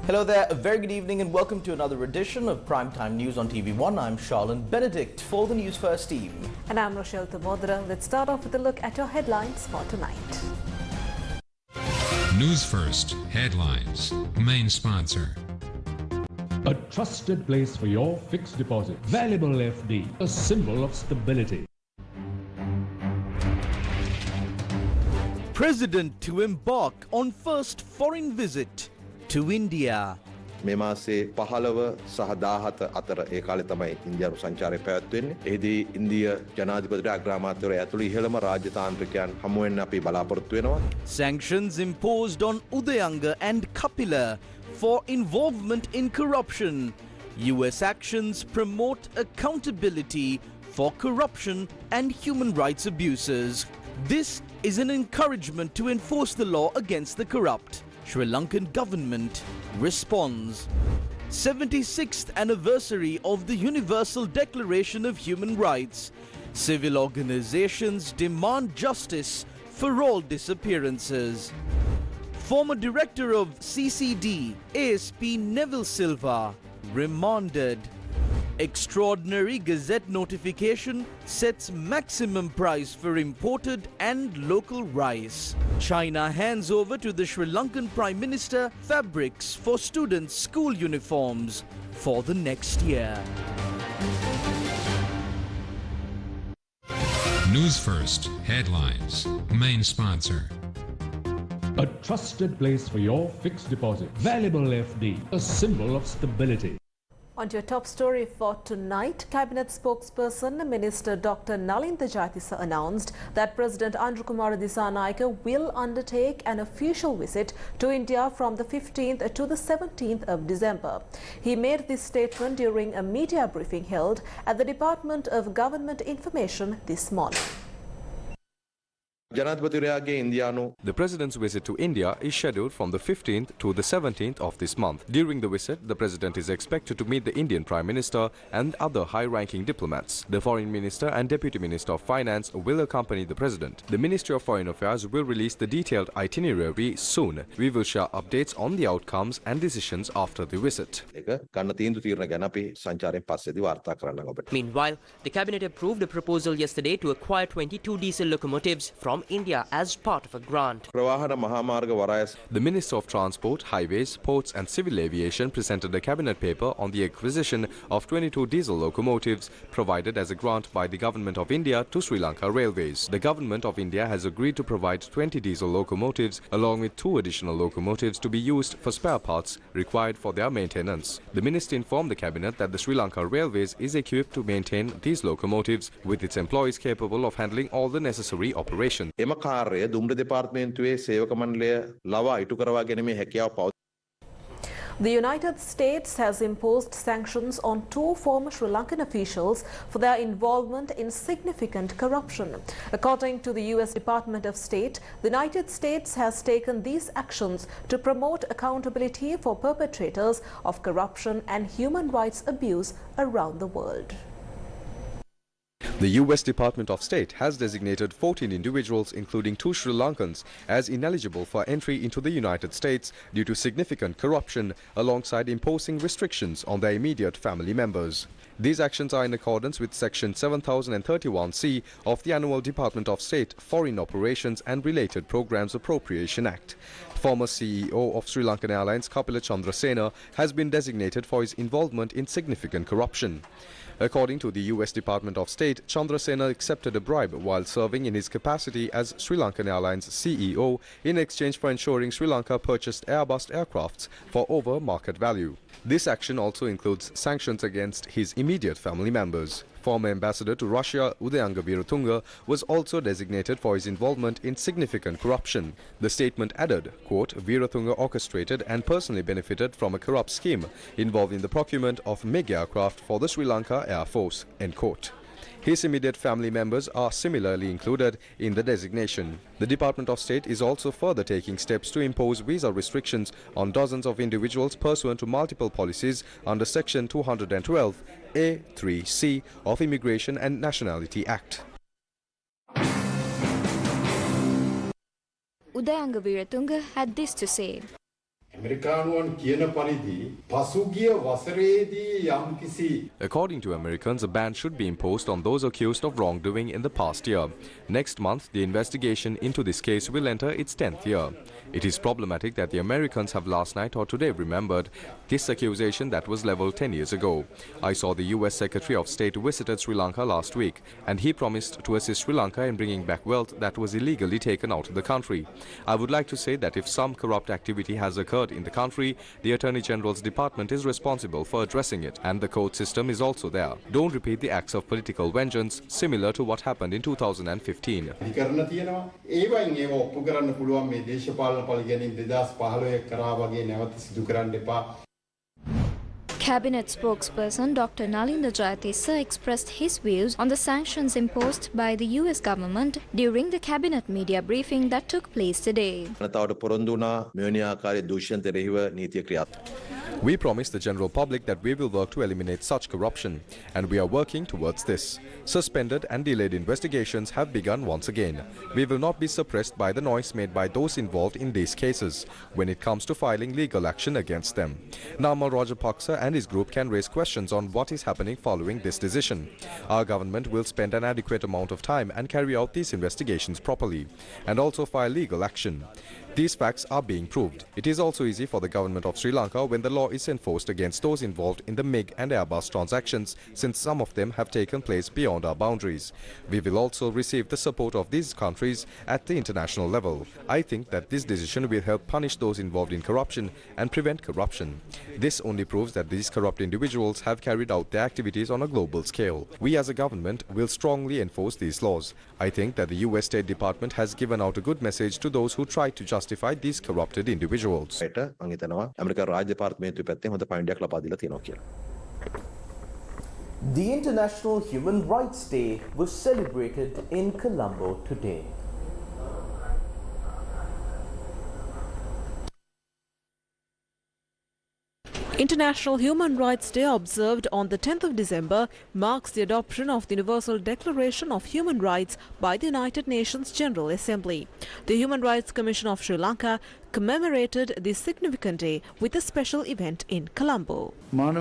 Hello there, a very good evening and welcome to another edition of Primetime News on TV1. I'm Charlene Benedict for the Newsfirst team. And I'm Rochelle Tamodra. Let's start off with a look at your headlines for tonight. Newsfirst headlines. Main sponsor. A trusted place for your fixed deposit. Valuable FD, a symbol of stability. President to embark on first foreign visit to India. මේ මාසේ 15 සහ 17 අතර ඒ කාලේ තමයි ඉන්දියානු සංචාරය පැවැත්වෙන්නේ. එහිදී ඉන්දිය ජනාධිපති අග්‍රාමාත්‍යවරයා ඇතුළු ඉහළම රාජ්‍යතාන්ත්‍රිකයන් හමු වෙන්න අපි බලාපොරොත්තු වෙනවා. Sanctions imposed on Udayanga and Kapila for involvement in corruption. US actions promote accountability for corruption and human rights abuses. This is an encouragement to enforce the law against the corrupt. Sri Lankan government responds. 76th anniversary of the Universal Declaration of Human Rights. Civil organizations demand justice for all disappearances. Former director of CCD, ASP Neville Silva, remanded. Extraordinary Gazette notification sets maximum price for imported and local rice. China hands over to the Sri Lankan Prime Minister fabrics for students' school uniforms for the next year. Newsfirst headlines. Main sponsor. A trusted place for your fixed deposit. Valuable FD, a symbol of stability. On to your top story for tonight, Cabinet spokesperson Minister Dr. Nalinda Jayatissa announced that President Andrew Kumar Dissanayake will undertake an official visit to India from the 15th to the 17th of December. He made this statement during a media briefing held at the Department of Government Information this morning. The President's visit to India is scheduled from the 15th to the 17th of this month. During the visit, the President is expected to meet the Indian Prime Minister and other high-ranking diplomats. The Foreign Minister and Deputy Minister of Finance will accompany the President. The Ministry of Foreign Affairs will release the detailed itinerary soon. We will share updates on the outcomes and decisions after the visit. Meanwhile, the Cabinet approved a proposal yesterday to acquire 22 diesel locomotives from India as part of a grant. The Minister of Transport, Highways, Ports and Civil Aviation presented a cabinet paper on the acquisition of 22 diesel locomotives provided as a grant by the Government of India to Sri Lanka Railways. The Government of India has agreed to provide 20 diesel locomotives along with 2 additional locomotives to be used for spare parts required for their maintenance. The Minister informed the Cabinet that the Sri Lanka Railways is equipped to maintain these locomotives with its employees capable of handling all the necessary operations. එම කාර්යය දුම්රිය දෙපාර්තමේන්තුවේ සේවක මණ්ඩලය ලවා ඉටු කරවා ගැනීමේ හැකියාව පවතී. The United States has imposed sanctions on 2 former Sri Lankan officials for their involvement in significant corruption. According to the US Department of State, the United States has taken these actions to promote accountability for perpetrators of corruption and human rights abuse around the world. The US Department of State has designated 14 individuals, including 2 Sri Lankans, as ineligible for entry into the United States due to significant corruption, alongside imposing restrictions on their immediate family members. These actions are in accordance with Section 7031C of the Annual Department of State Foreign Operations and Related Programs Appropriation Act. Former CEO of Sri Lankan Airlines Kapila Chandrasena has been designated for his involvement in significant corruption. According to the US Department of State, Chandrasena accepted a bribe while serving in his capacity as Sri Lankan Airlines CEO in exchange for ensuring Sri Lanka purchased Airbus aircrafts for over market value. This action also includes sanctions against his immediate family members. Former ambassador to Russia, Udayanga Veeratunga, was also designated for his involvement in significant corruption. The statement added, quote, Veeratunga orchestrated and personally benefited from a corrupt scheme involving the procurement of MiG aircraft for the Sri Lanka Air Force, end quote. His immediate family members are similarly included in the designation. The Department of State is also further taking steps to impose visa restrictions on dozens of individuals pursuant to multiple policies under Section 212 A3C of Immigration and Nationality Act. Udayanga Veeratunga had this to say. According to Americans, a ban should be imposed on those accused of wrongdoing in the past year. Next month, the investigation into this case will enter its 10th year. It is problematic that the Americans have last night or today remembered this accusation that was leveled 10 years ago. I saw the US Secretary of State visited Sri Lanka last week, and he promised to assist Sri Lanka in bringing back wealth that was illegally taken out of the country. I would like to say that if some corrupt activity has occurred in the country, the Attorney General's department is responsible for addressing it, and the court system is also there. Don't repeat the acts of political vengeance similar to what happened in 2015. Cabinet spokesperson Dr. Nalinda Jayatissa expressed his views on the sanctions imposed by the US government during the cabinet media briefing that took place today. We promise the general public that we will work to eliminate such corruption, and we are working towards this. Suspended and delayed investigations have begun once again. We will not be suppressed by the noise made by those involved in these cases when it comes to filing legal action against them. Namal Rajapaksa and his group can raise questions on what is happening following this decision. Our government will spend an adequate amount of time and carry out these investigations properly, and also file legal action. These facts are being proved. It is also easy for the government of Sri Lanka when the law is enforced against those involved in the MiG and Airbus transactions, since some of them have taken place beyond our boundaries. We will also receive the support of these countries at the international level. I think that this decision will help punish those involved in corruption and prevent corruption. This only proves that these corrupt individuals have carried out their activities on a global scale. We as a government will strongly enforce these laws. I think that the US State Department has given out a good message to those who try to justify these corrupted individuals. The International Human Rights Day was celebrated in Colombo today. International Human Rights Day, observed on the 10th of December, marks the adoption of the Universal Declaration of Human Rights by the United Nations General Assembly. The Human Rights Commission of Sri Lanka commemorated this significant day with a special event in Colombo. I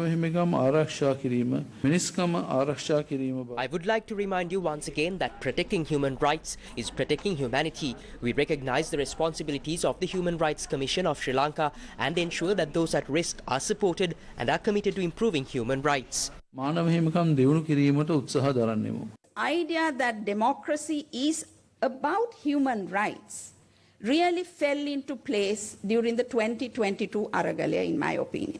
would like to remind you once again that protecting human rights is protecting humanity. We recognize the responsibilities of the Human Rights Commission of Sri Lanka and ensure that those at risk are supported and are committed to improving human rights. Idea that democracy is about human rights really fell into place during the 2022 Aragalaya, in my opinion.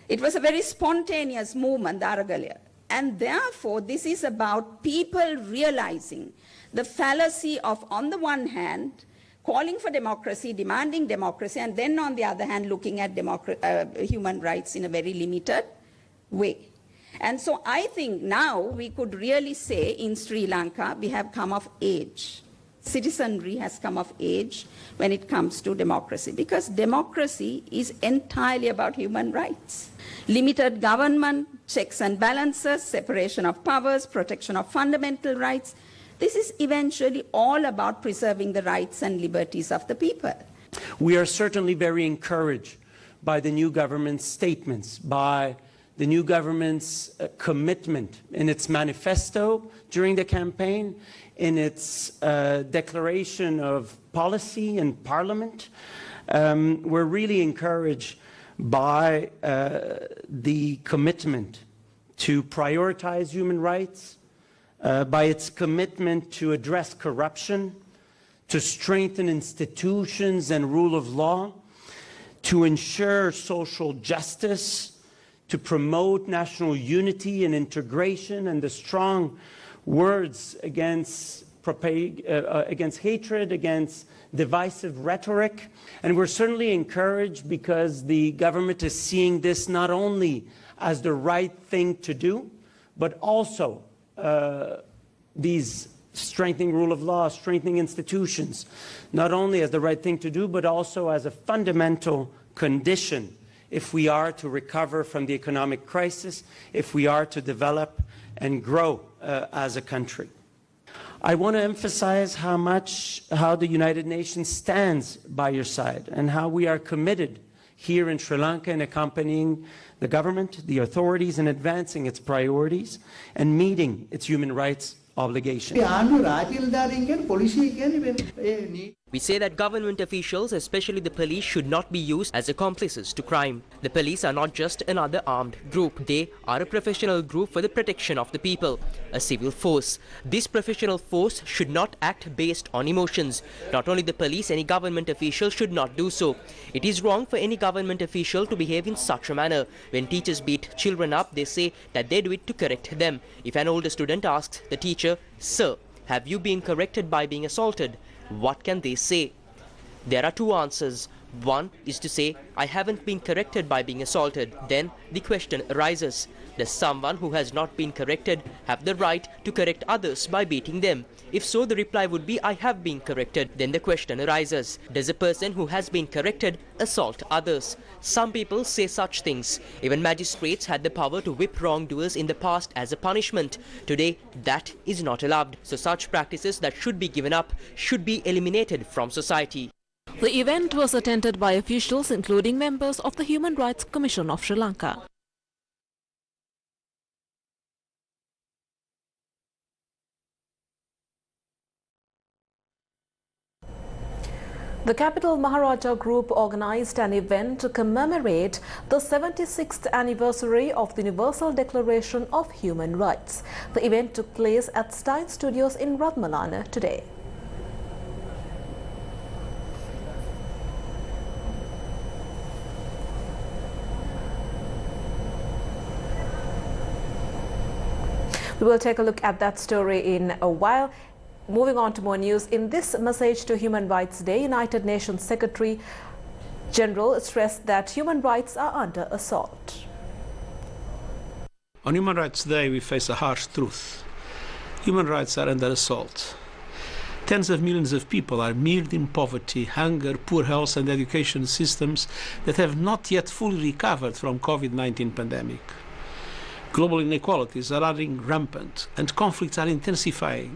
It was a very spontaneous movement, the Aragalaya. And therefore, this is about people realizing the fallacy of, on the one hand, calling for democracy, demanding democracy, and then on the other hand, looking at human rights in a very limited way. And so I think now we could really say in Sri Lanka, we have come of age. Citizenry has come of age when it comes to democracy, because democracy is entirely about human rights. Limited government, checks and balances, separation of powers, protection of fundamental rights. This is eventually all about preserving the rights and liberties of the people. We are certainly very encouraged by the new government's statements, by the new government's commitment in its manifesto during the campaign, in its declaration of policy in Parliament. We're really encouraged by the commitment to prioritize human rights, by its commitment to address corruption, to strengthen institutions and rule of law, to ensure social justice, to promote national unity and integration, and the strong words against hatred, against divisive rhetoric. And we're certainly encouraged because the government is seeing this not only as the right thing to do, but also these strengthening rule of law, strengthening institutions, not only as the right thing to do, but also as a fundamental condition if we are to recover from the economic crisis, if we are to develop and grow as a country. I want to emphasize how the United Nations stands by your side and how we are committed here in Sri Lanka in accompanying the government, the authorities, in advancing its priorities and meeting its human rights obligations. We say that government officials, especially the police, should not be used as accomplices to crime. The police are not just another armed group. They are a professional group for the protection of the people, a civil force. This professional force should not act based on emotions. Not only the police, any government official should not do so. It is wrong for any government official to behave in such a manner. When teachers beat children up, they say that they do it to correct them. If an older student asks the teacher, "Sir, have you been corrected by being assaulted?" what can they say? There are two answers. One is to say, "I haven't been corrected by being assaulted." Then the question arises, does someone who has not been corrected have the right to correct others by beating them? If so, the reply would be, "I have been corrected." Then the question arises, does a person who has been corrected assault others? Some people say such things. Even magistrates had the power to whip wrongdoers in the past as a punishment. Today, that is not allowed. So such practices that should be given up should be eliminated from society. The event was attended by officials including members of the Human Rights Commission of Sri Lanka. The Capital Maharaja Group organised an event to commemorate the 76th anniversary of the Universal Declaration of Human Rights. The event took place at Stein Studios in Ratmalana today. We will take a look at that story in a while. Moving on to more news, in this message to Human Rights Day, United Nations Secretary General stressed that human rights are under assault. On Human Rights Day, we face a harsh truth. Human rights are under assault. Tens of millions of people are mired in poverty, hunger, poor health and education systems that have not yet fully recovered from COVID-19 pandemic. Global inequalities are running rampant and conflicts are intensifying.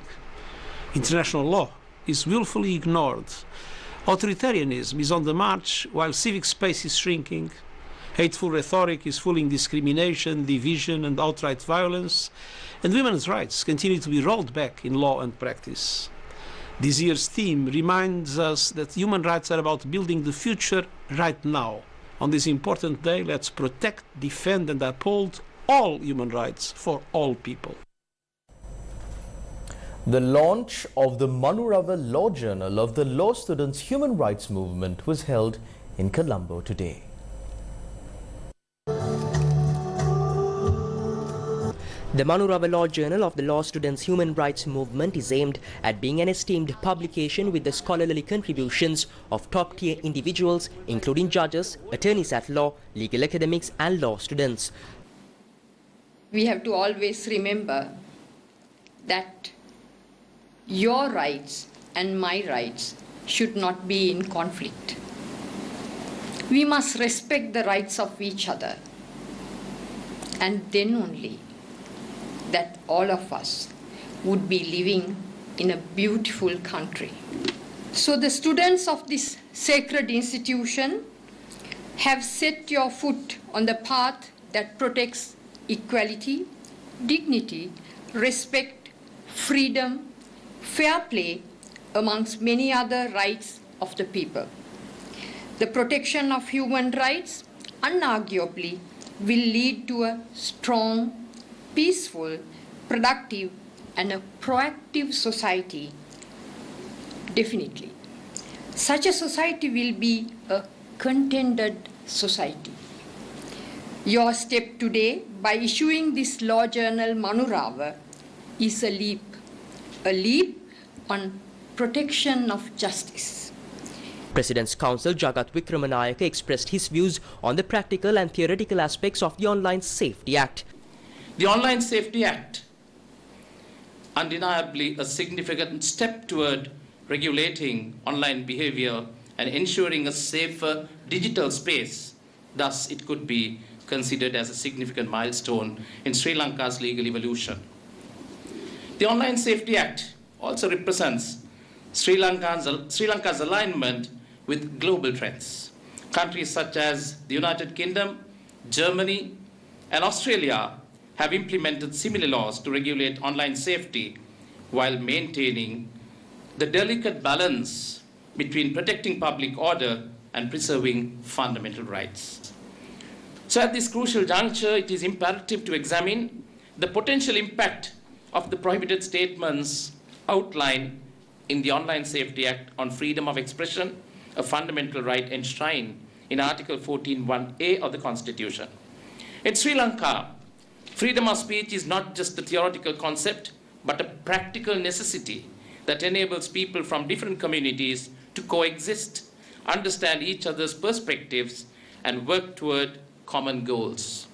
International law is willfully ignored. Authoritarianism is on the march while civic space is shrinking. Hateful rhetoric is fueling discrimination, division and outright violence. And women's rights continue to be rolled back in law and practice. This year's theme reminds us that human rights are about building the future right now. On this important day, let's protect, defend and uphold all human rights for all people. The launch of the Manurava Law Journal of the Law Students' Human Rights Movement was held in Colombo today. The Manurava Law Journal of the Law Students' Human Rights Movement is aimed at being an esteemed publication with the scholarly contributions of top-tier individuals, including judges, attorneys at law, legal academics and law students. We have to always remember that your rights and my rights should not be in conflict. We must respect the rights of each other, and then only that all of us would be living in a beautiful country. So the students of this sacred institution have set your foot on the path that protects equality, dignity, respect, freedom, fair play, amongst many other rights of the people. The protection of human rights unarguably will lead to a strong, peaceful, productive and a proactive society. Definitely. Such a society will be a contented society. Your step today by issuing this law journal Manurava is a leap on protection of justice. President's Counsel Jagat Vikramanayake expressed his views on the practical and theoretical aspects of the Online Safety Act. The Online Safety Act, undeniably a significant step toward regulating online behavior and ensuring a safer digital space. Thus, it could be considered as a significant milestone in Sri Lanka's legal evolution. The Online Safety Act also represents Sri Lanka's alignment with global trends. Countries such as the United Kingdom, Germany, and Australia have implemented similar laws to regulate online safety while maintaining the delicate balance between protecting public order and preserving fundamental rights. So at this crucial juncture, it is imperative to examine the potential impact of the prohibited statements outlined in the Online Safety Act on freedom of expression, a fundamental right enshrined in Article 14(1)(a) of the Constitution. In Sri Lanka, freedom of speech is not just a theoretical concept, but a practical necessity that enables people from different communities to coexist, understand each other's perspectives, and work toward common goals.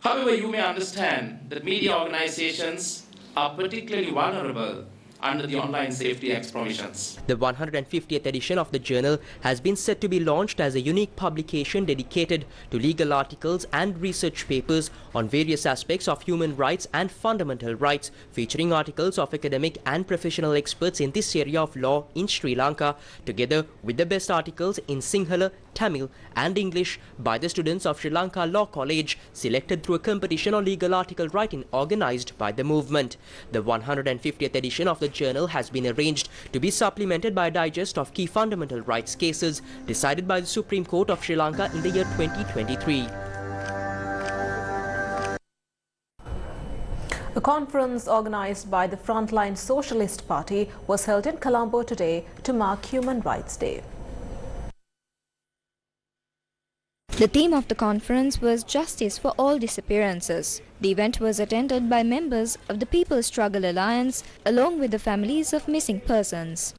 However, you may understand that media organizations are particularly vulnerable under the Online Safety Act provisions. The 150th edition of the journal has been set to be launched as a unique publication dedicated to legal articles and research papers on various aspects of human rights and fundamental rights, featuring articles of academic and professional experts in this area of law in Sri Lanka, together with the best articles in Sinhala, Tamil and English by the students of Sri Lanka Law College, selected through a competition on legal article writing organised by the movement. The 150th edition of the journal has been arranged to be supplemented by a digest of key fundamental rights cases decided by the Supreme Court of Sri Lanka in the year 2023. A conference organised by the Frontline Socialist Party was held in Colombo today to mark Human Rights Day. The theme of the conference was Justice for All Disappearances. The event was attended by members of the People's Struggle Alliance along with the families of missing persons.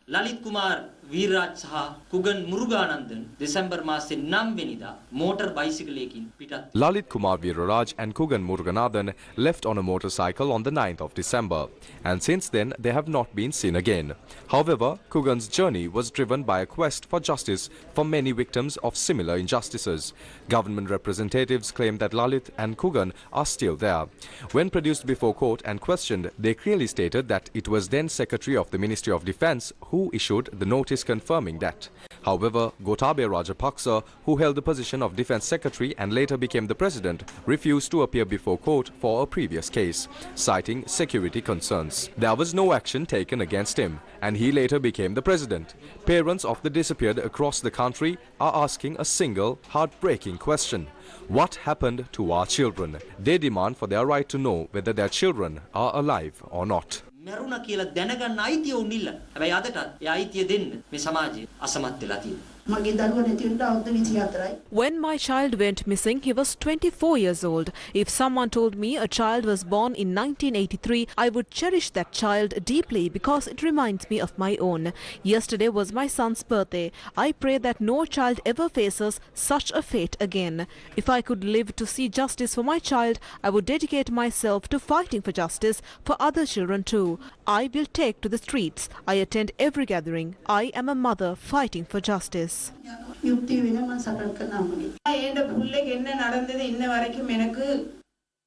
Lalit Kumar Veeraj සහ Kugan Muruganandan December මාසේ 9 වෙනිදා motor bicycle එකකින් පිටත්. Lalit Kumar Veeraj and Kugan Muruganathan left on a motorcycle on the 9th of December, and since then they have not been seen again. However, Kugan's journey was driven by a quest for justice for many victims of similar injustices. Government representatives claim that Lalit and Kugan are still there. When produced before court and questioned, they clearly stated that it was then Secretary of the Ministry of Defence who issued the notice confirming that. However, Gotabaya Rajapaksa, who held the position of Defence Secretary and later became the President, refused to appear before court for a previous case, citing security concerns. There was no action taken against him, and he later became the President. Parents of the disappeared across the country are asking a single, heartbreaking question. What happened to our children? They demand for their right to know whether their children are alive or not. මරුණා කියලා දැනගන්න අයිතිය උන්නිල්ල. හැබැයි අදට ඒ අයිතිය දෙන්න මේ සමාජය අසමත් වෙලා තියෙනවා. When my child went missing, he was 24 years old. If someone told me a child was born in 1983, I would cherish that child deeply because it reminds me of my own. Yesterday was my son's birthday. I pray that no child ever faces such a fate again. If I could live to see justice for my child, I would dedicate myself to fighting for justice for other children too. I will take to the streets. I attend every gathering. I am a mother fighting for justice.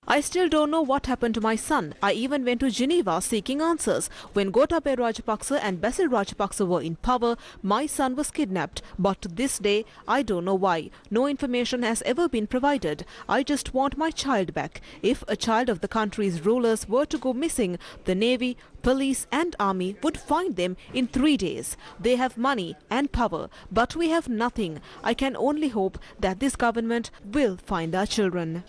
I still don't know what happened to my son. I even went to Geneva seeking answers. When Gotabaya Rajapaksa and Basil Rajapaksa were in power, my son was kidnapped. But to this day, I don't know why. No information has ever been provided. I just want my child back. If a child of the country's rulers were to go missing, the Navy, police and army would find them in 3 days. They have money and power, but we have nothing. I can only hope that this government will find our children.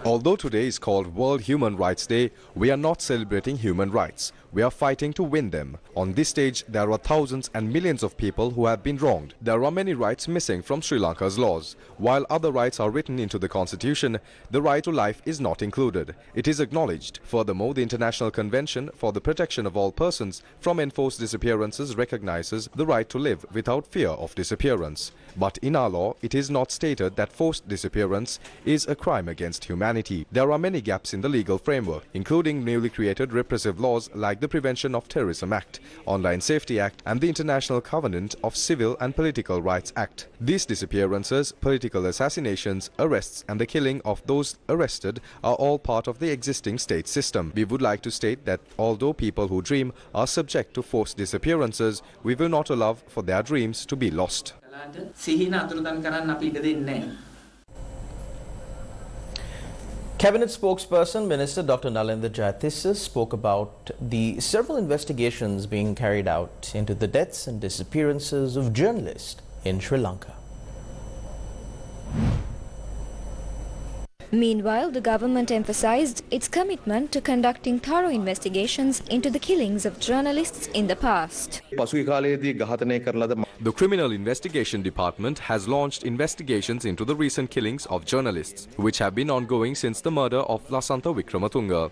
Although today is called World Human Rights Day, we are not celebrating human rights. We are fighting to win them. On this stage, there are thousands and millions of people who have been wronged. There are many rights missing from Sri Lanka's laws. While other rights are written into the constitution, the right to life is not included. It is acknowledged. Furthermore, the International Convention for the Protection of All Persons from Enforced Disappearances recognizes the right to live without fear of disappearance. But in our law, it is not stated that forced disappearance is a crime against humanity. There are many gaps in the legal framework, including newly created repressive laws like like the Prevention of Terrorism Act, Online Safety Act and the International Covenant of Civil and Political Rights Act. These disappearances, political assassinations, arrests and the killing of those arrested are all part of the existing state system. We would like to state that although people who dream are subject to forced disappearances, we will not allow for their dreams to be lost. Cabinet spokesperson Minister Dr. Nalin Jayatissa spoke about the several investigations being carried out into the deaths and disappearances of journalists in Sri Lanka. Meanwhile, the government emphasized its commitment to conducting thorough investigations into the killings of journalists in the past. The Criminal Investigation Department has launched investigations into the recent killings of journalists, which have been ongoing since the murder of Lasantha Wickrematunge.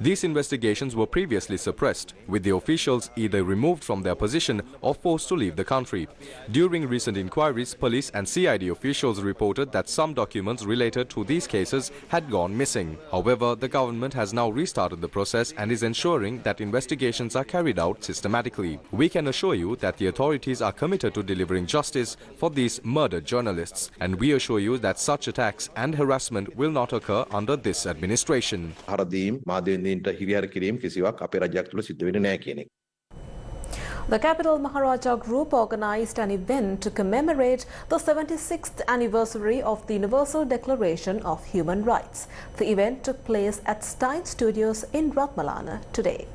These investigations were previously suppressed, with the officials either removed from their position or forced to leave the country. During recent inquiries, police and CID officials reported that some documents related to these cases had gone missing. However, the government has now restarted the process and is ensuring that investigations are carried out systematically. We can assure you that the authorities are committed to delivering justice for these murdered journalists, and we assure you that such attacks and harassment will not occur under this administration. The Capital Maharaja Group organized an event to commemorate the 76th anniversary of the Universal Declaration of Human Rights. The event took place at Stein Studios in Ratmalana today.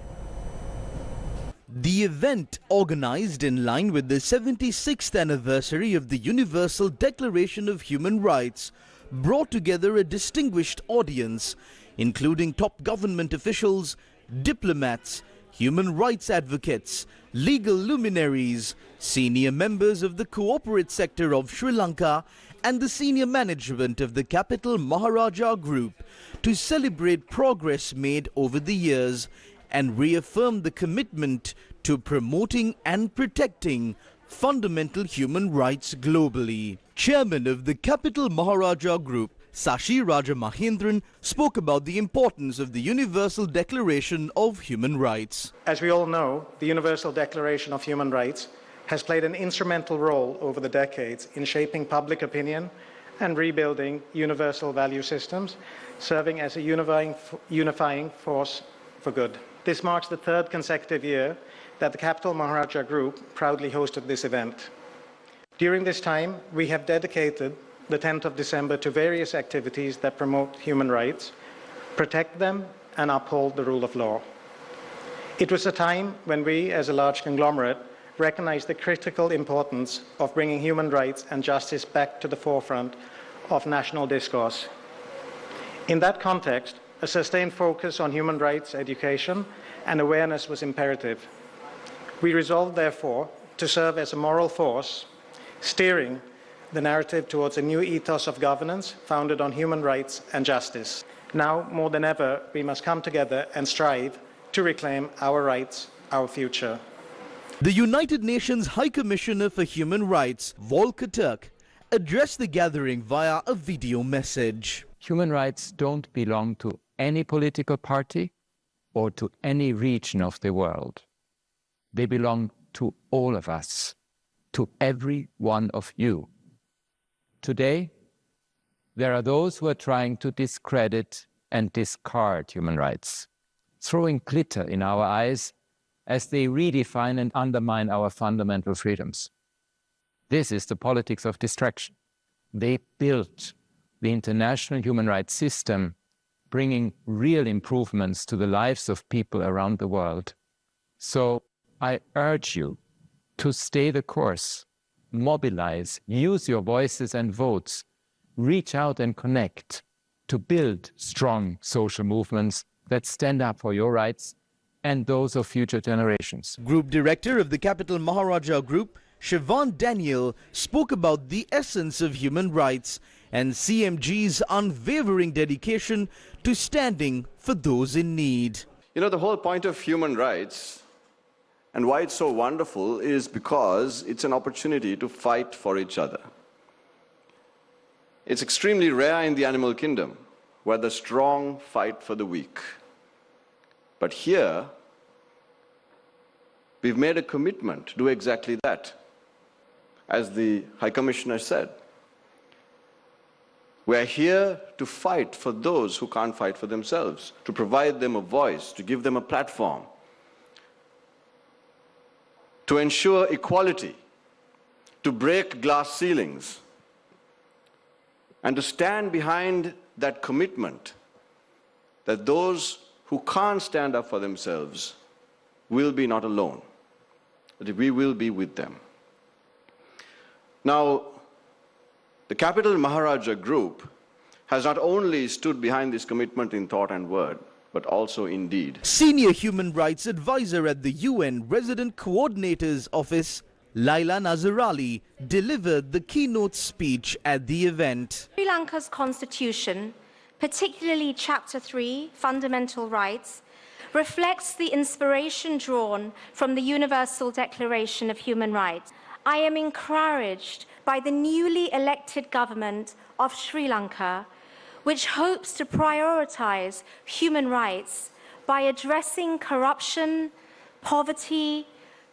The event, organized in line with the 76th anniversary of the Universal Declaration of Human Rights, brought together a distinguished audience, including top government officials, diplomats, human rights advocates, legal luminaries, senior members of the corporate sector of Sri Lanka, and the senior management of the Capital Maharaja Group to celebrate progress made over the years and reaffirm the commitment to promoting and protecting fundamental human rights globally. Chairman of the Capital Maharaja Group, Sashi Raja Mahendran, spoke about the importance of the Universal Declaration of Human Rights. As we all know, the Universal Declaration of Human Rights has played an instrumental role over the decades in shaping public opinion and rebuilding universal value systems, serving as a unifying force for good. This marks the third consecutive year that the Capital Maharaja Group proudly hosted this event. During this time, we have dedicated the 10th of December to various activities that promote human rights, protect them, and uphold the rule of law. It was a time when we, as a large conglomerate, recognized the critical importance of bringing human rights and justice back to the forefront of national discourse. In that context, a sustained focus on human rights education and awareness was imperative. We resolved, therefore, to serve as a moral force, steering the narrative towards a new ethos of governance founded on human rights and justice. Now, more than ever, we must come together and strive to reclaim our rights, our future. The United Nations High Commissioner for Human Rights, Volker Turk, addressed the gathering via a video message. Human rights don't belong to any political party or to any region of the world. They belong to all of us, to every one of you. Today, there are those who are trying to discredit and discard human rights, throwing glitter in our eyes as they redefine and undermine our fundamental freedoms. This is the politics of distraction. They built the international human rights system, bringing real improvements to the lives of people around the world. So I urge you to stay the course, mobilize, use your voices and votes, reach out and connect to build strong social movements that stand up for your rights and those of future generations. Group Director of the Capital Maharaja Group, Siobhan Daniel, spoke about the essence of human rights and CMG's unwavering dedication to standing for those in need. You know, the whole point of human rights and why it's so wonderful is because it's an opportunity to fight for each other. It's extremely rare in the animal kingdom, where the strong fight for the weak. But here, we've made a commitment to do exactly that. As the High Commissioner said, we're here to fight for those who can't fight for themselves, to provide them a voice, to give them a platform, to ensure equality, to break glass ceilings, and to stand behind that commitment that those who can't stand up for themselves will be not alone, that we will be with them. Now, the Capital Maharaja Group has not only stood behind this commitment in thought and word, but also in deed. Senior Human Rights Advisor at the UN Resident Coordinator's Office, Laila Nazarali, delivered the keynote speech at the event. Sri Lanka's constitution, particularly Chapter 3, Fundamental Rights, reflects the inspiration drawn from the Universal Declaration of Human Rights. I am encouraged by the newly elected government of Sri Lanka, which hopes to prioritize human rights by addressing corruption, poverty,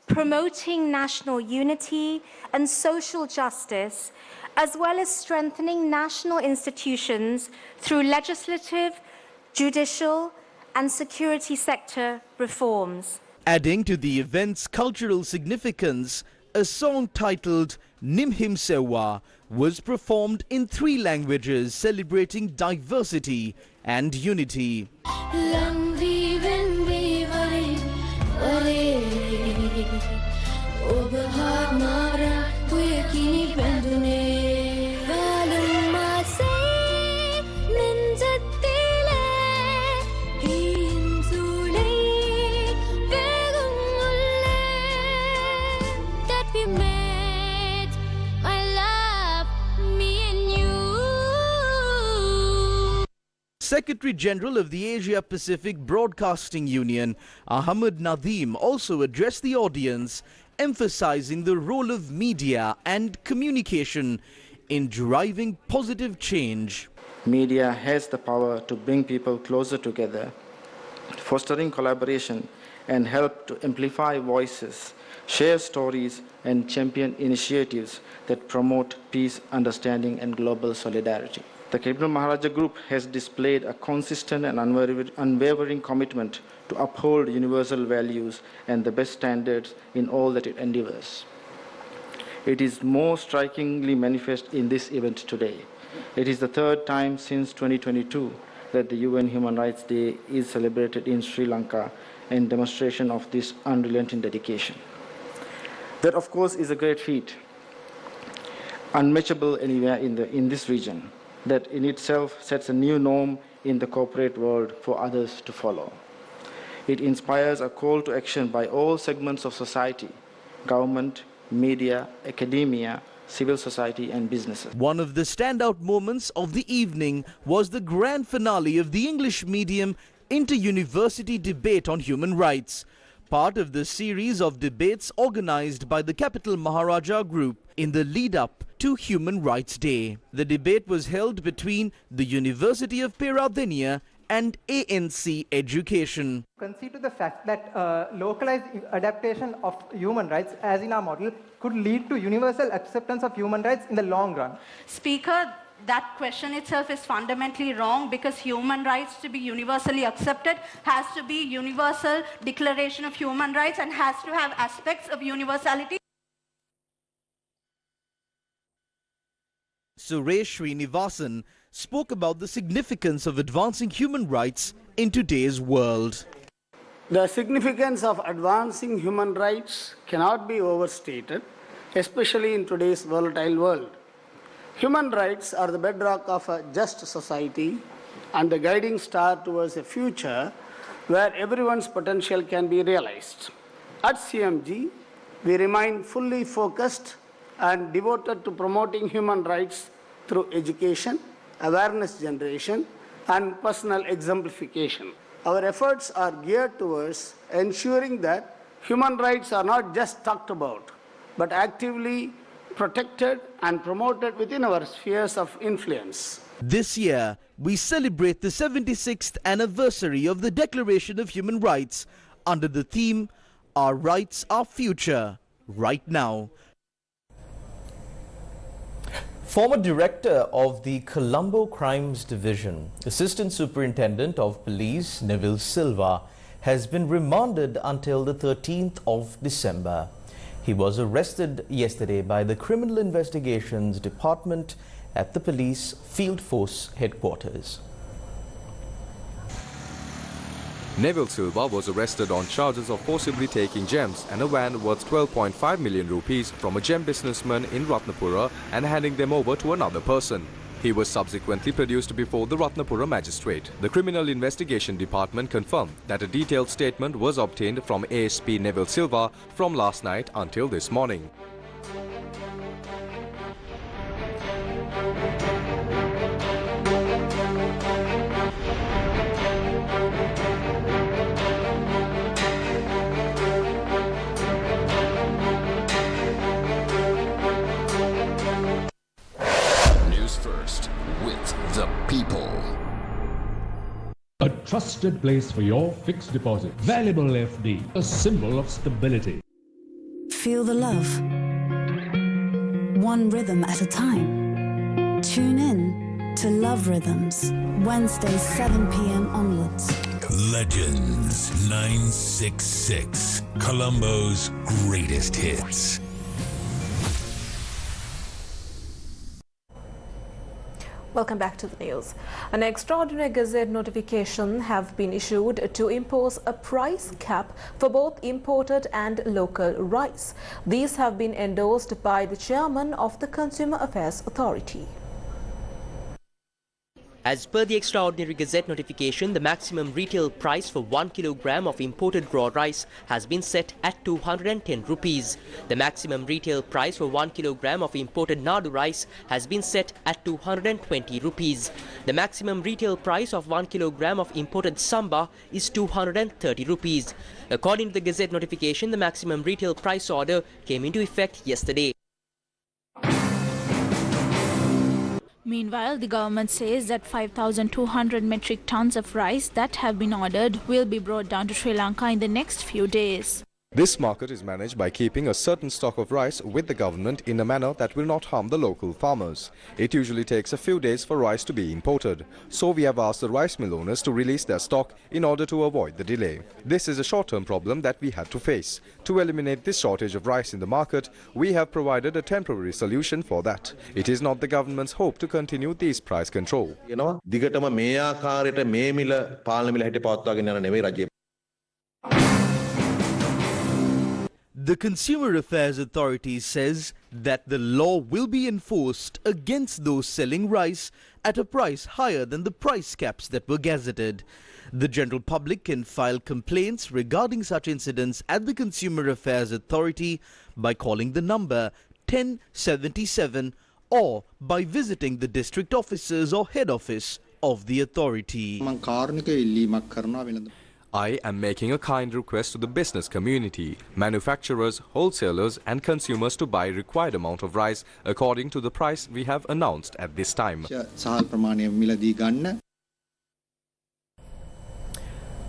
promoting national unity and social justice, as well as strengthening national institutions through legislative, judicial, and security sector reforms. Adding to the event's cultural significance, a song titled Nimhim Sewa was performed in 3 languages celebrating diversity and unity. Secretary General of the Asia Pacific Broadcasting Union, Ahmed Nadeem, also addressed the audience, emphasizing the role of media and communication in driving positive change. Media has the power to bring people closer together, fostering collaboration and help to amplify voices, share stories, and champion initiatives that promote peace, understanding, and global solidarity. The Capital Maharaja Group has displayed a consistent and unwavering commitment to uphold universal values and the best standards in all that it endeavors. It is more strikingly manifest in this event today. It is the 3rd time since 2022 that the UN Human Rights Day is celebrated in Sri Lanka in demonstration of this unrelenting dedication. That, of course, is a great feat, unmatchable anywhere in this region, that in itself sets a new norm in the corporate world for others to follow. It inspires a call to action by all segments of society, government, media, academia, civil society, and businesses. One of the standout moments of the evening was the grand finale of the English medium inter-university debate on human rights, part of the series of debates organized by the Capital Maharaja Group in the lead-up to Human Rights Day. The debate was held between the University of Peradeniya and ANC Education. Concede to the fact that localized adaptation of human rights, as in our model, could lead to universal acceptance of human rights in the long run. Speaker, that question itself is fundamentally wrong, because human rights to be universally accepted has to be universal declaration of human rights and has to have aspects of universality. Suresh Srinivasan spoke about the significance of advancing human rights in today's world. The significance of advancing human rights cannot be overstated, especially in today's volatile world. Human rights are the bedrock of a just society and the guiding star towards a future where everyone's potential can be realized. At CMG, we remain fully focused and devoted to promoting human rights through education, awareness generation, and personal exemplification. Our efforts are geared towards ensuring that human rights are not just talked about, but actively protected and promoted within our spheres of influence. This year, we celebrate the 76th anniversary of the Declaration of Human Rights under the theme, Our rights, our future, right now. Former director of the Colombo Crimes Division, Assistant Superintendent of Police Neville Silva, has been remanded until the 13th of December. He was arrested yesterday by the Criminal Investigations Department at the Police Field Force headquarters. Neville Silva was arrested on charges of forcibly taking gems and a van worth 12.5 million rupees from a gem businessman in Ratnapura and handing them over to another person. He was subsequently produced before the Ratnapura magistrate. The Criminal Investigation Department confirmed that a detailed statement was obtained from ASP Neville Silva from last night until this morning. Newsfirst, with the people. A trusted place for your fixed deposit. Valuable FD, a symbol of stability. Feel the love. One rhythm at a time. Tune in to Love Rhythms, Wednesdays 7 p.m. onwards. Legends 966, Colombo's greatest hits. Welcome back to the news. An extraordinary gazette notification have been issued to impose a price cap for both imported and local rice. These have been endorsed by the chairman of the Consumer Affairs Authority. As per the extraordinary gazette notification, the maximum retail price for 1 kilogram of imported raw rice has been set at 210 rupees. The maximum retail price for 1 kilogram of imported Nadu rice has been set at 220 rupees. The maximum retail price of 1 kilogram of imported Samba is 230 rupees. According to the gazette notification, the maximum retail price order came into effect yesterday. Meanwhile, the government says that 5,200 metric tons of rice that have been ordered will be brought down to Sri Lanka in the next few days. This market is managed by keeping a certain stock of rice with the government in a manner that will not harm the local farmers. It usually takes a few days for rice to be imported. So we have asked the rice mill owners to release their stock in order to avoid the delay. This is a short-term problem that we had to face. To eliminate this shortage of rice in the market, we have provided a temporary solution for that. It is not the government's hope to continue these price control. දිගටම මේ ආකාරයට මේ මිල පාලන මිල හැටි පවත්වාගෙන යන නෙවෙයි රජය. The Consumer Affairs Authority says that the law will be enforced against those selling rice at a price higher than the price caps that were gazetted. The general public can file complaints regarding such incidents at the Consumer Affairs Authority by calling the number 1077 or by visiting the district offices or head office of the authority. I am making a kind request to the business community, manufacturers, wholesalers and consumers to buy required amount of rice according to the price we have announced at this time.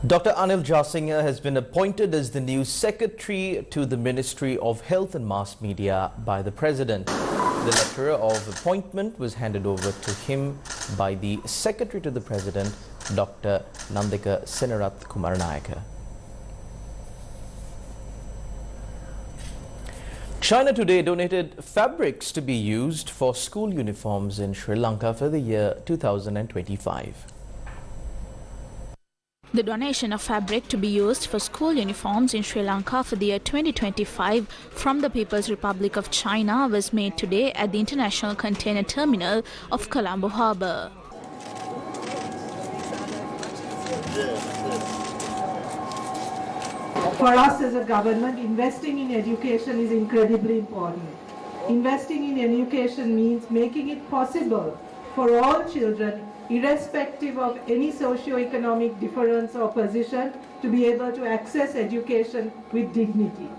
Dr. Anil Jasinger has been appointed as the new Secretary to the Ministry of Health and Mass Media by the President. The letter of appointment was handed over to him by the Secretary to the President, Dr. Nandika Senarath Kumaranayaka. China today donated fabrics to be used for school uniforms in Sri Lanka for the year 2025. The donation of fabric to be used for school uniforms in Sri Lanka for the year 2025 from the People's Republic of China was made today at the International Container Terminal of Colombo Harbour. For us as a government, investing in education is incredibly important. Investing in education means making it possible for all children, irrespective of any socio-economic difference or position, to be able to access education with dignity.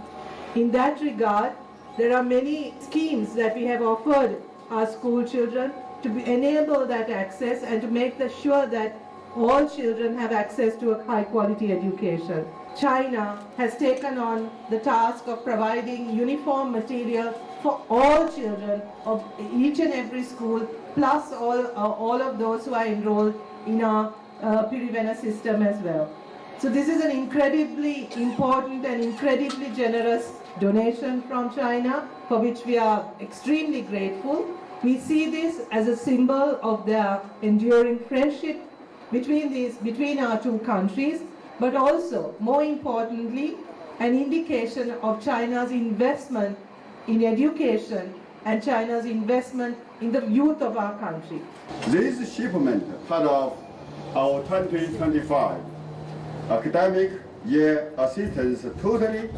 In that regard, there are many schemes that we have offered our school children to enable that access and to make sure that all children have access to a high-quality education. China has taken on the task of providing uniform material for all children of each and every school, plus all of those who are enrolled in our Pirivena system as well. So this is an incredibly important and incredibly generous donation from China, for which we are extremely grateful. We see this as a symbol of their enduring friendship between our two countries, but also, more importantly, an indication of China's investment in education and China's investment in the youth of our country. This shipment, part of our 2025 academic year assistance, totally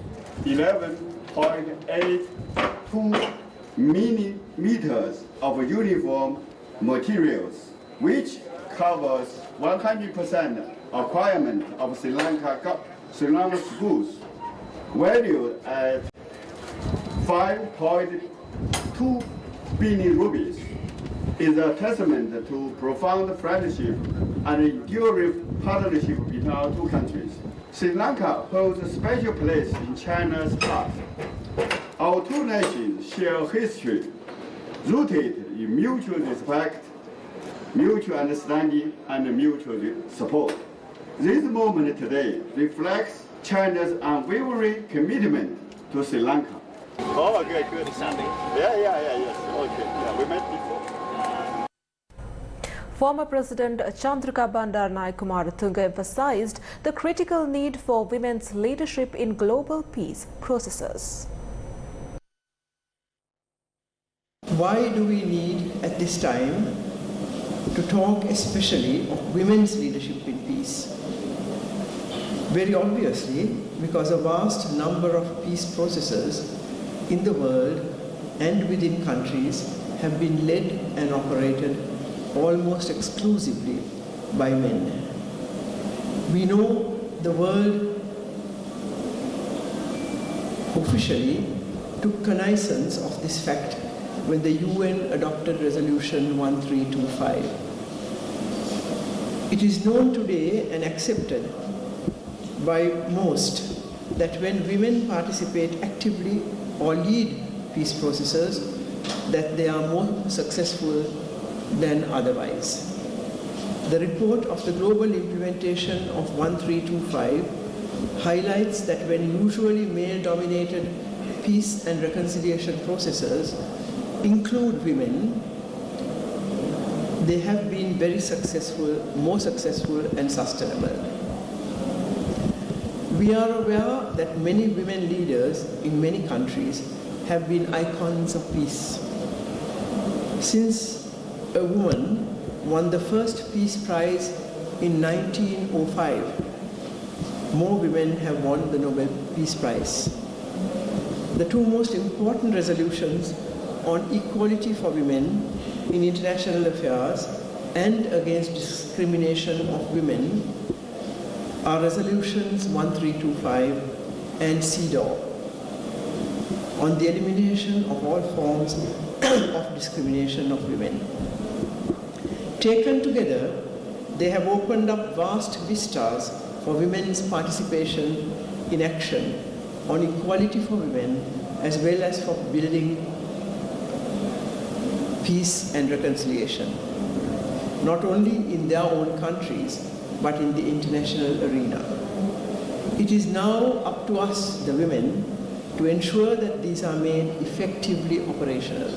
11.82 millimeters of uniform materials, which covers 100% requirement of Sri Lanka schools, valued at 5.2 billion rupees, is a testament to profound friendship and enduring partnership between our two countries. Sri Lanka holds a special place in China's heart. Our two nations share a history rooted in mutual respect, mutual understanding, and mutual support. This moment today reflects China's unwavering commitment to Sri Lanka. Oh, good. Yes. Okay, we met before. Former President Chandrika Bandaranaike Kumaratunga emphasized the critical need for women's leadership in global peace processes. Why do we need at this time to talk especially of women's leadership in peace? Very obviously, because a vast number of peace processes in the world and within countries have been led and operated almost exclusively by men. We know the world officially took cognizance of this fact when the UN adopted Resolution 1325. It is known today and accepted by most that when women participate actively or lead peace processes, that they are more successful than otherwise. The report of the global implementation of 1325 highlights that when usually male-dominated peace and reconciliation processes include women, they have been very successful, more successful and sustainable. We are aware that many women leaders in many countries have been icons of peace. Since a woman won the first Peace Prize in 1905, more women have won the Nobel Peace Prize. The two most important resolutions on equality for women in international affairs and against discrimination of women are Resolutions 1325 and CEDAW on the elimination of all forms of discrimination of women. Taken together, they have opened up vast vistas for women's participation in action on equality for women, as well as for building peace and reconciliation, not only in their own countries, but in the international arena. It is now up to us, the women, to ensure that these are made effectively operational.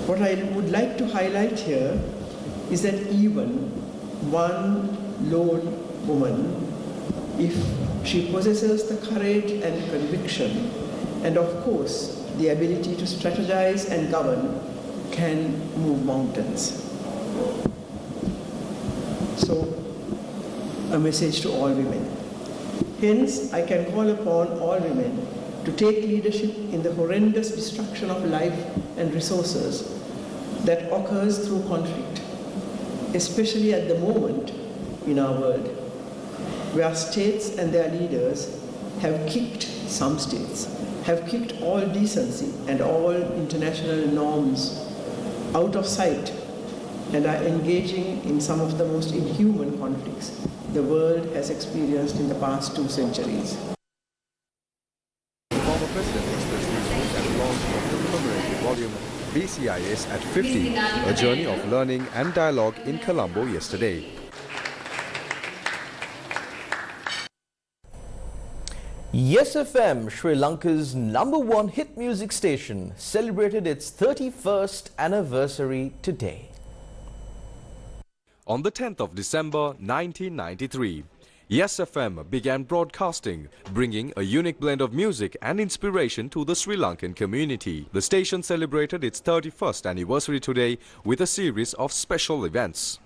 What I would like to highlight here is that even one lone woman, if she possesses the courage and conviction, and of course the ability to strategize and govern, can move mountains. So, a message to all women. Hence, I can call upon all women to take leadership in the horrendous destruction of life and resources that occurs through conflict, especially at the moment in our world, where states and their leaders have kicked, some states, have kicked all decency and all international norms out of sight and are engaging in some of the most inhuman conflicts the world has experienced in the past 2 centuries. The former president expressed his views at the launch of the commemorative volume BCIS at 50, a journey of learning and dialogue in Colombo yesterday. Yes FM, Sri Lanka's #1 hit music station, celebrated its 31st anniversary today. On the 10th of December 1993, Yes FM began broadcasting, bringing a unique blend of music and inspiration to the Sri Lankan community. The station celebrated its 31st anniversary today with a series of special events.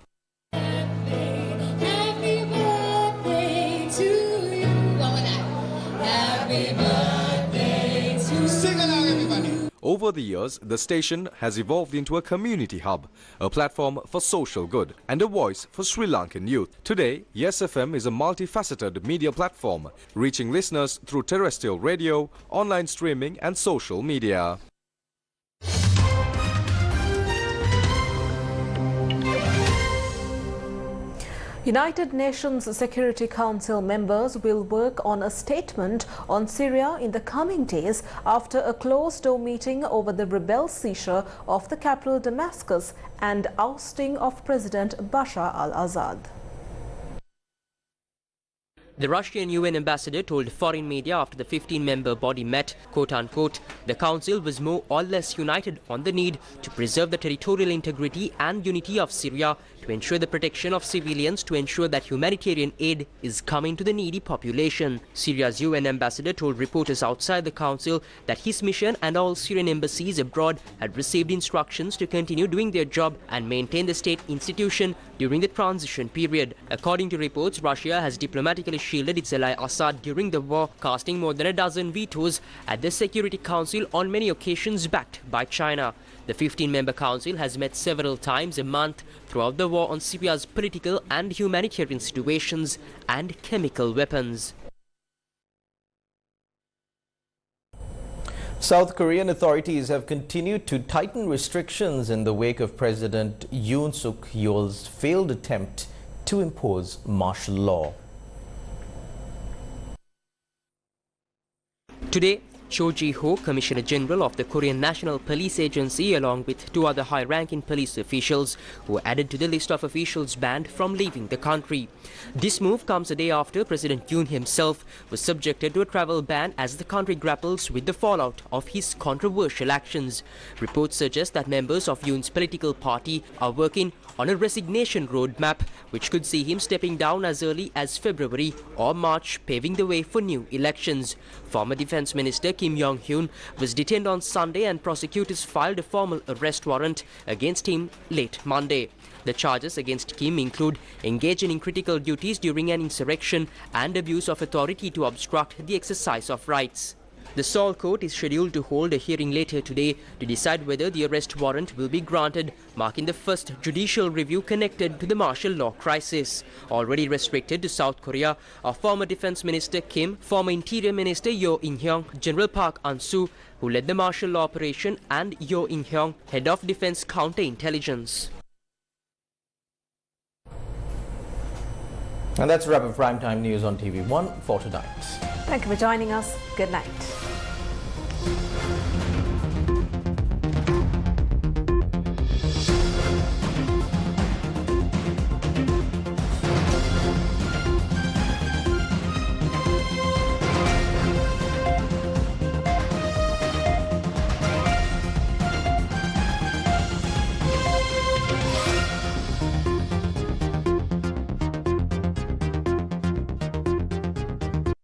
Over the years, the station has evolved into a community hub, a platform for social good, and a voice for Sri Lankan youth. Today, Yes FM is a multifaceted media platform, reaching listeners through terrestrial radio, online streaming, and social media. United Nations Security Council members will work on a statement on Syria in the coming days after a closed-door meeting over the rebel seizure of the capital Damascus and ousting of President Bashar al-Assad. The Russian UN ambassador told foreign media after the 15-member body met, quote-unquote, the council was more or less united on the need to preserve the territorial integrity and unity of Syria, to ensure the protection of civilians, to ensure that humanitarian aid is coming to the needy population. Syria's UN ambassador told reporters outside the council that his mission and all Syrian embassies abroad had received instructions to continue doing their job and maintain the state institution during the transition period. According to reports, Russia has diplomatically shielded its ally Assad during the war, casting more than a dozen vetoes at the Security Council on many occasions backed by China. The 15-member council has met several times a month throughout the war on Syria's political and humanitarian situations and chemical weapons. South Korean authorities have continued to tighten restrictions in the wake of President Yoon Suk Yeol's failed attempt to impose martial law. Today, Cho Ji-ho, Commissioner General of the Korean National Police Agency, along with 2 other high-ranking police officials, were added to the list of officials banned from leaving the country. This move comes a day after President Yoon himself was subjected to a travel ban as the country grapples with the fallout of his controversial actions. Reports suggest that members of Yoon's political party are working on a resignation roadmap, which could see him stepping down as early as February or March, paving the way for new elections. Former Defense Minister Kim Yong-hyun was detained on Sunday and prosecutors filed a formal arrest warrant against him late Monday. The charges against Kim include engaging in critical duties during an insurrection and abuse of authority to obstruct the exercise of rights. The Seoul court is scheduled to hold a hearing later today to decide whether the arrest warrant will be granted, marking the first judicial review connected to the martial law crisis. Already restricted to South Korea are former Defense Minister Kim, former Interior Minister Yo In-hyung, General Park An-soo, who led the martial law operation, and Yo In-hyung, Head of Defense Counterintelligence. And that's a wrap of Primetime News on TV1 for tonight. Thank you for joining us. Good night.